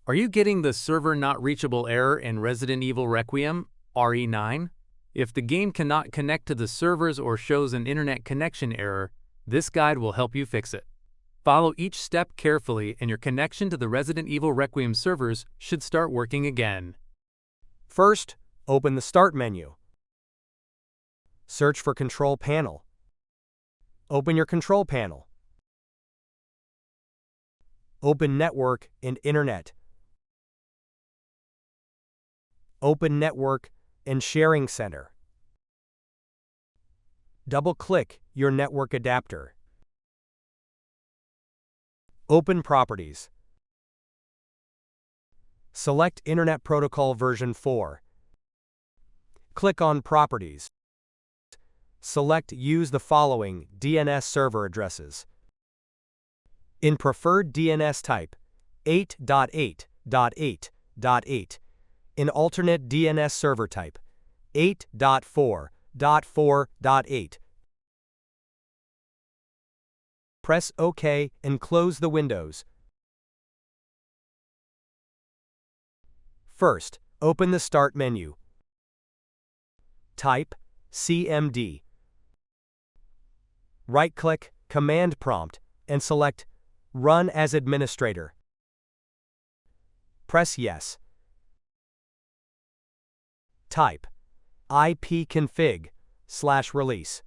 Are you getting the server not reachable error in Resident Evil Requiem, Re9? If the game cannot connect to the servers or shows an internet connection error, this guide will help you fix it. Follow each step carefully and your connection to the Resident Evil Requiem servers should start working again. First, open the Start menu. Search for Control Panel. Open your Control Panel. Open Network and Internet. Open Network and Sharing Center. Double-click your network adapter. Open Properties. Select Internet Protocol version 4. Click on Properties. Select Use the following DNS server addresses. In preferred DNS type, 8.8.8.8. In alternate DNS server type, 8.4.4.8. Press OK and close the windows. First, open the Start menu. Type CMD. Right-click Command Prompt and select Run as Administrator. Press Yes. Type ipconfig/release.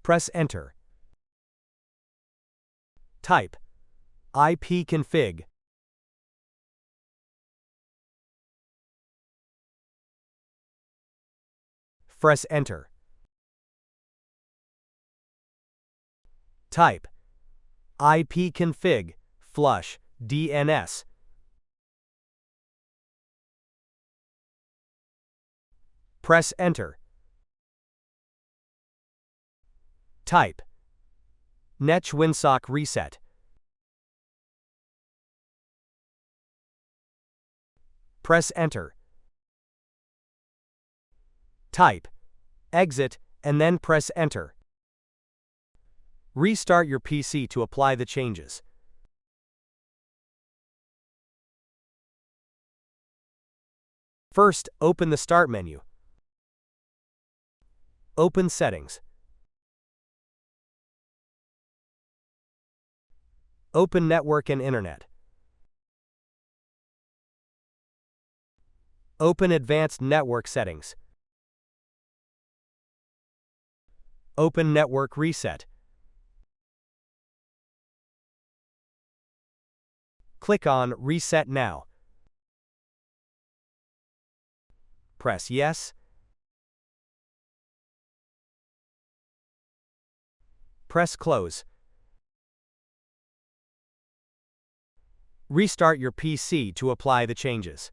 Press Enter. Type ipconfig. Press Enter. Type ipconfig flush DNS. Press Enter. Type netwinsock reset. Press Enter. Type exit and then press Enter. Restart your PC to apply the changes. First, open the Start menu. Open Settings. Open Network and Internet. Open Advanced Network Settings. Open Network Reset. Click on Reset Now. Press Yes. Press Close. Restart your PC to apply the changes.